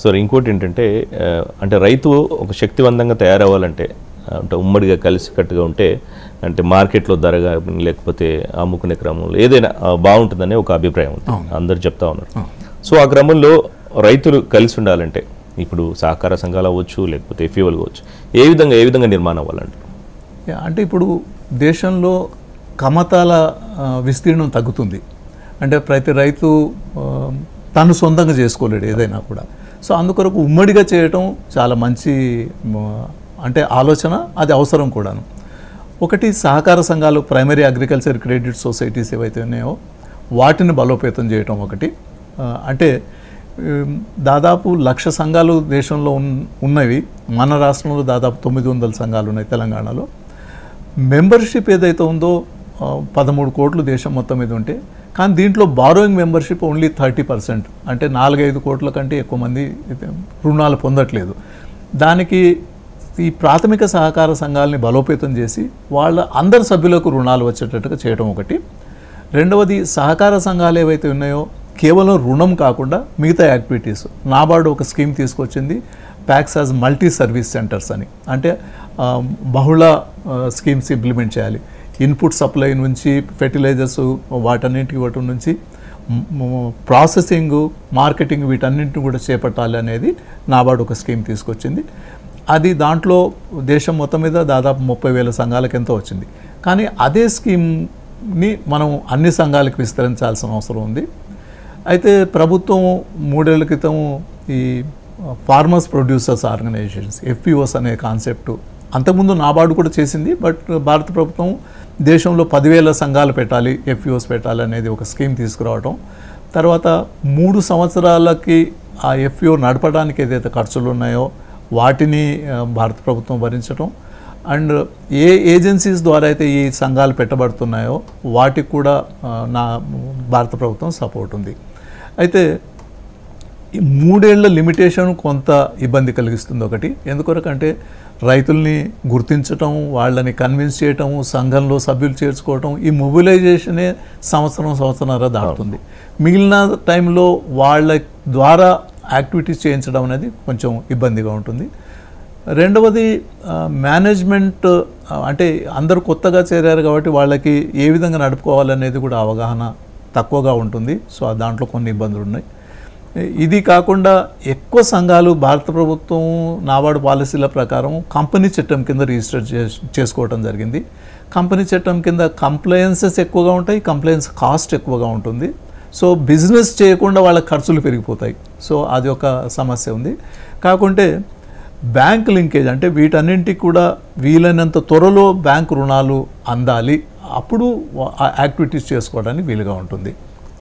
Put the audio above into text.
So ఇంకోటి ఏంటంటే అంటే రైతు ఒక శక్తివంతంగా తయారవ్వాలంటే అంటే ఉమ్మడిగా కలిసికట్టుగా ఉంటే అంటే మార్కెట్లో ధరగా లేకపోతే అమ్ముకునే క్రమంలో ఏదైనా బాగుంటుందనే ఒక అభిప్రాయం ఉంది, అందరు చెప్తా ఉన్నారు. సో ఆ క్రమంలో రైతులు కలిసి ఉండాలంటే ఇప్పుడు సహకార సంఘాలు అవ్వచ్చు లేకపోతే ఎఫ్యూఎల్ కావచ్చు, ఏ విధంగా నిర్మాణం అవ్వాలంటారు? అంటే ఇప్పుడు దేశంలో కమతాల విస్తీర్ణం తగ్గుతుంది. అంటే ప్రతి రైతు తను సొంతంగా చేసుకోలేడు ఏదైనా కూడా. సో అందుకొరకు ఉమ్మడిగా చేయటం చాలా మంచి అంటే ఆలోచన, అది అవసరం కూడాను. ఒకటి సహకార సంఘాలు, ప్రైమరీ అగ్రికల్చర్ క్రెడిట్ సొసైటీస్ ఏవైతే ఉన్నాయో వాటిని బలోపేతం చేయటం ఒకటి. అంటే దాదాపు 1,00,000 సంఘాలు దేశంలో ఉన్నవి. మన రాష్ట్రంలో దాదాపు 900 సంఘాలు ఉన్నాయి తెలంగాణలో. మెంబర్షిప్ ఏదైతే ఉందో 13 కోట్లు దేశం మొత్తం మీద ఉంటే, కానీ దీంట్లో బారోయింగ్ మెంబర్షిప్ ఓన్లీ 30%. అంటే 4-5 కోట్ల కంటే ఎక్కువ మంది రుణాలు పొందట్లేదు. దానికి ఈ ప్రాథమిక సహకార సంఘాలని బలోపేతం చేసి వాళ్ళ అందరి సభ్యులకు రుణాలు వచ్చేటట్టుగా చేయడం ఒకటి. రెండవది, సహకార సంఘాలు ఏవైతే ఉన్నాయో కేవలం రుణం కాకుండా మిగతా యాక్టివిటీస్, నాబార్డు ఒక స్కీమ్ తీసుకొచ్చింది, packs as multi service centres అని. అంటే బహుళ స్కీమ్స్ ఇంప్లిమెంట్ చేయాలి. ఇన్పుట్ సప్లై నుంచి ఫెర్టిలైజర్స్ వాటి నుంచి ప్రాసెసింగ్, మార్కెటింగ్ వీటన్నింటిని కూడా చేపట్టాలి అనేది నాబార్డు ఒక స్కీమ్ తీసుకొచ్చింది. అది దాంట్లో దేశం మొత్తం మీద దాదాపు 30,000 సంఘాలకు ఎంతో వచ్చింది. కానీ అదే స్కీమ్ని మనం అన్ని సంఘాలకు విస్తరించాల్సిన అవసరం ఉంది. అయితే ప్రభుత్వం 3 ఏళ్ల క్రితం ఈ ఫార్మర్స్ ప్రొడ్యూసర్స్ ఆర్గనైజేషన్స్ ఎఫ్పిఓస్ అనే కాన్సెప్ట్ అంతకుముందు నాబార్డు కూడా చేసింది. బట్ భారత ప్రభుత్వం దేశంలో 10,000 సంఘాలు పెట్టాలి, ఎఫ్పిఓస్ పెట్టాలి అనేది ఒక స్కీమ్ తీసుకురావడం. తర్వాత 3 సంవత్సరాలకి ఆ ఎఫ్పిఓ నడపడానికి ఏదైతే ఖర్చులు ఉన్నాయో వాటిని భారత ప్రభుత్వం భరించడం, అండ్ ఏ ఏజెన్సీస్ ద్వారా అయితే ఈ సంఘాలు పెట్టబడుతున్నాయో వాటికి కూడా భారత ప్రభుత్వం సపోర్ట్ ఉంది. అయితే ఈ 3 ఏళ్ల లిమిటేషన్ కొంత ఇబ్బంది కలిగిస్తుంది. ఒకటి ఎందుకొరకంటే రైతుల్ని గుర్తించటం, వాళ్ళని కన్విన్స్ చేయటం, సంఘంలో సభ్యులు చేర్చుకోవటం, ఈ మొబిలైజేషనే సంవత్సరంన్నర దాటుతుంది. మిగిలిన టైంలో వాళ్ళ ద్వారా యాక్టివిటీస్ చేయించడం అనేది కొంచెం ఇబ్బందిగా ఉంటుంది. రెండవది, మేనేజ్మెంట్ అంటే అందరూ కొత్తగా చేరారు కాబట్టి వాళ్ళకి ఏ విధంగా నడుపుకోవాలనేది కూడా అవగాహన తక్కువగా ఉంటుంది. సో దాంట్లో కొన్ని ఇబ్బందులు ఉన్నాయి. ఇది కాకుండా ఎక్కువ సంఘాలు భారత ప్రభుత్వం నాబార్డు పాలసీల ప్రకారం కంపెనీ చట్టం కింద రిజిస్టర్ చేసుకోవడం జరిగింది. కంపెనీ చట్టం కింద కంప్లయన్సెస్ ఎక్కువగా ఉంటాయి, కంప్లయన్స్ కాస్ట్ ఎక్కువగా ఉంటుంది. సో బిజినెస్ చేయకుండా వాళ్ళ ఖర్చులు పెరిగిపోతాయి. సో అది ఒక సమస్య ఉంది. కాకుంటే బ్యాంక్ లింకేజ్ అంటే వీటన్నింటికి కూడా వీలైనంత త్వరలో బ్యాంక్ రుణాలు అందాలి, అప్పుడు యాక్టివిటీస్ చేసుకోవడానికి వీలుగా ఉంటుంది.